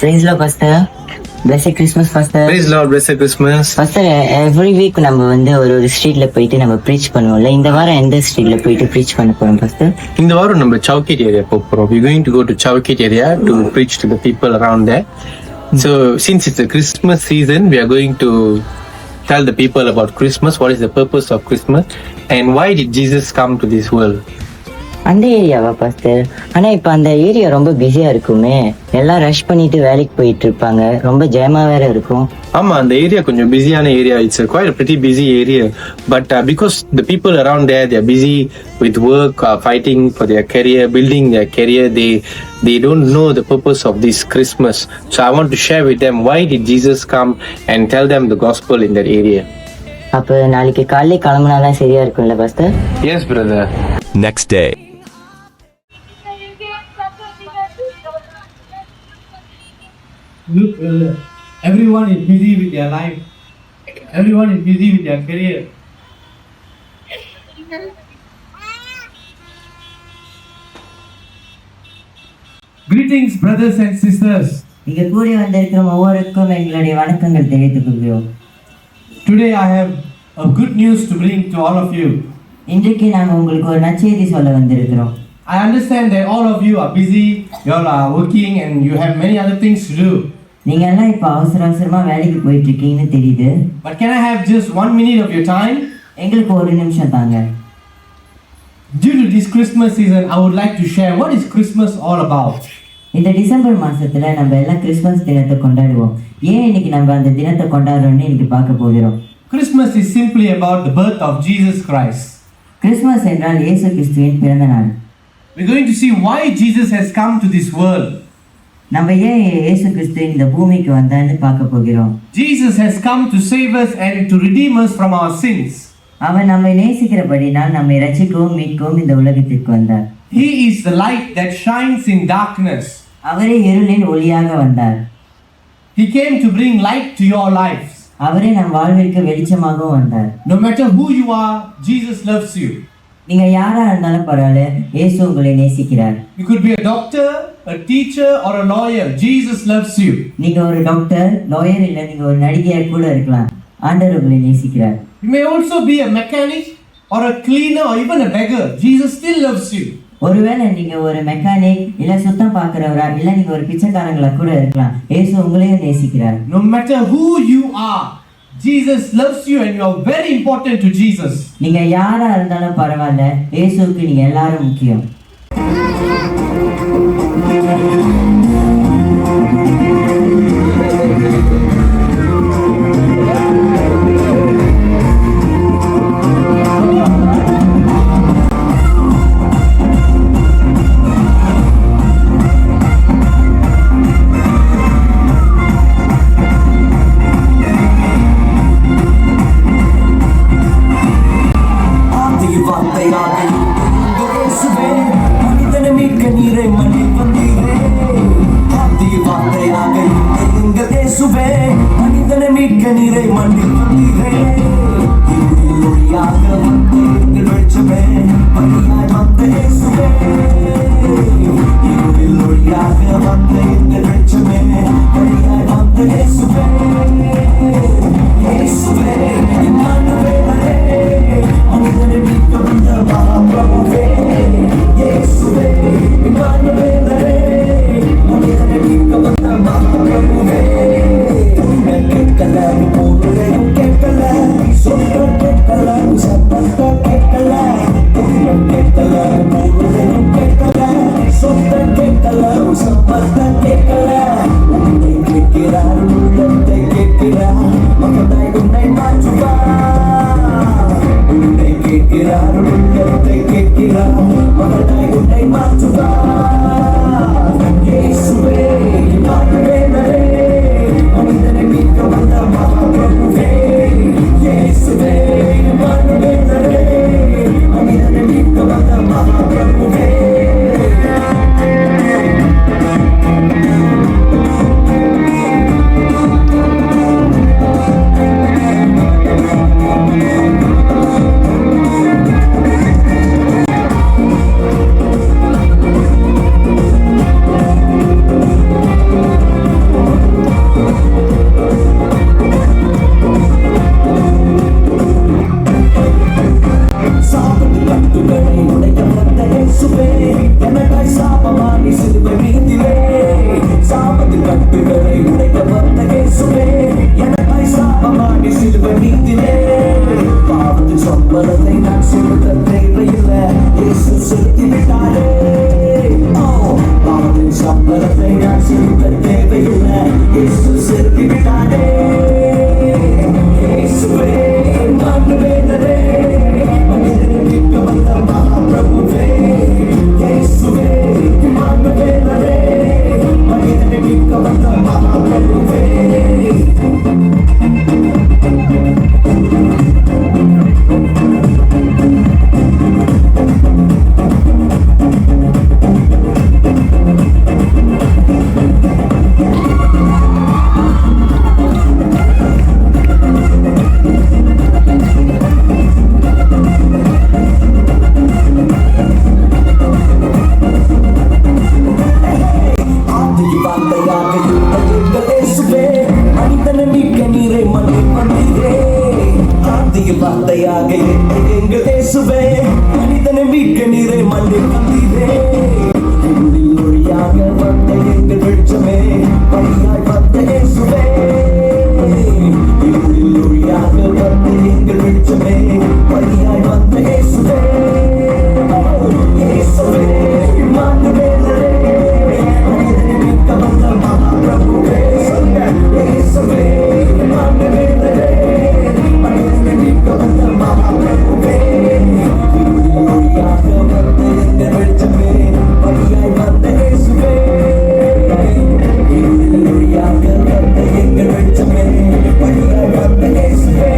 Praise Lord, Pastor. Blessed Christmas, Pastor. Praise Lord, blessed Christmas. Pastor, every week நம்ம வந்து ஒரு ஸ்ட்ரீட்ல போயிட்டு நம்ம ப்ரீச் பண்ணுவோம்ல. இந்த வாரம் எந்த ஸ்ட்ரீட்ல போயிட்டு ப்ரீச் பண்ண போறோம், Pastor? இந்த வாரம் நம்ம Chowkit area போறோம். We're going to go to Chowkit area to preach to the people around there. So since it's a Christmas season, we are going to tell the people about Christmas, what is the purpose of Christmas, and why did Jesus come to this world. அந்த ஏரியாவா, pastor? ஆனா இப்ப அந்த area ரொம்ப பிஸியா இருக்குமே, எல்லாம் rush பண்ணிட்டு வேலைக்கு போயிட்டு இருப்பாங்க, ரொம்ப ஜெயமா வேற இருக்கும். ஆமா, அந்த ஏரியா கொஞ்சம் பிஸியான area. It's quite a pretty busy area, but because the people around there, they are busy with work, fighting for their career, building their career, they don't know the purpose of this Christmas. So I want to share with them why did Jesus come and tell them the gospel in that area. அப்ப நாளைக்கு காலையில கிளம்புனாதான் சரியா இருக்கும்ல, pastor? Yes, brother. Next day. Look, everyone is busy with their life. Everyone is busy with their career. Greetings, brothers and sisters. இங்க கூடி வந்திருக்கிற ஒவ்வொருக்கும் எங்களுடைய வணக்கங்கள் தெரிவித்துக் கொள்கிறோம். Today I have a good news to bring to all of you. இன்றைக்கு நாங்க உங்களுக்கு ஒரு நற்செய்தி சொல்ல வந்திருக்கிறோம். I understand that all of you are busy, you all are working and you have many other things to do. நீங்க எல்லாம் இப்ப அவசரமா வேலைக்கு போயிட்டு இருக்கீங்கன்னு தெரியுது. But can I have just 1 minute of your time? எங்களுக்கு ஒரு நிமிஷம் தாங்க. Due to this Christmas season, I would like to share what is Christmas all about. இந்த டிசம்பர் மாசத்துல நம்ம எல்லாம் கிறிஸ்துமஸ் தினத்தை கொண்டாடுவோம். ஏன் இன்னைக்கு நம்ம அந்த தினத்தை கொண்டாடுறோம்னு இன்னைக்கு பார்க்க போகிறோம். Christmas is simply about the birth of Jesus Christ. Christmas என்றால் இயேசு கிறிஸ்துவின் பிறந்த நாள். We're going to see why Jesus has come to this world. நம்ம ஏன் இயேசு கிறிஸ்து இந்த பூமிக்கு வந்தான்னு பார்க்க போகிறோம். Jesus has come to save us and to redeem us from our sins. அவன் நம்மை நேசிக்கிறபடினால் நம்மை ரட்சிக்கவும் மீட்கவும் இந்த உலகத்திற்கு வந்தார். He is the light that shines in darkness. அவரே இருளில் ஒளியாக வந்தார். He came to bring light to your lives. அவரே நம் வாழ்விற்கு வெளிச்சமாகவும் வந்தார். No matter who you are, Jesus loves you. நீங்க யாரா இருந்தாலும் பரவாயில்ல, இயேசு உங்களை நேசிக்கிறார். You could be a doctor, a teacher or a lawyer. Jesus loves you. நீங்க ஒரு டாக்டர், லாயர் இல்ல நீங்க ஒரு நடிகையா கூட இருக்கலாம். ஆண்டவர் உங்களை நேசிக்கிறார். You may also be a mechanic or a cleaner or even a beggar. Jesus still loves you. ஒருவேளை நீங்க ஒரு மெக்கானிக் இல்ல சுத்தம் பார்க்கிறவரா இல்ல நீங்க ஒரு பிச்சைக்காரங்களா கூட இருக்கலாம். இயேசு உங்களையும் நேசிக்கிறார். No matter who you are, Jesus loves you and you are very important to Jesus. நீங்க யாரா இருந்தாலும் பரவாயில்ல, இயேசுவுக்கு நீங்க எல்லாரும் முக்கியம். வார்த்தையாக இயேசுவே மனிதனை எனக்காய் சாபமானி சிலுவை மீதிலே சாபத்து கட்டுகளை உடைக்க வந்த இயேசுவே எனக்காய் சாபமானி சிலுவை மீதிலே பாவத்து சொப்பனத்தை நான் சுமக்க தேவையில்லை இயேசு செலுத்தி விட்டாரே பாவத்தின் சம்பளத்தை நான் சுமக்க தேவையில்லை இயேசு செலுத்தி விட்டாரே இயேசுவே மாண்டு வேண்டரே மனிதனை மீட்க வந்த மகாபிரபுவே இயேசுவே மாண்டு வேண்டரே மனிதனை மீட்க வந்த மகாபிரபுவே வார்த்தையாக எங்கள் இயேசுவே மனிதனை மீட்க நீரை மண்ணில் வந்தீரே இருளில் ஒளியாக வந்த எங்கள் வெளிச்சமே வழியாய் வந்த இயேசுவே இருளில் ஒளியாக வந்த எங்கள் வெளிச்சமே வழியாய் வந்த இயேசுவே இயேசுவே மாண்டு வேண்டரே மனிதனை மீட்க வந்த மகாபிரபுவே இயேசுவே மாண்டு வேண்டரே மனிதனை மீட்க வந்த மகாபிரபுவே ஒளியாக வந்த எங்கள் வெளிச்சமே வழியாய் வந்த இயேசுவே ஒளியாக வந்த எங்கள் வெளிச்சமே வழியாய் வந்த இயேசுவே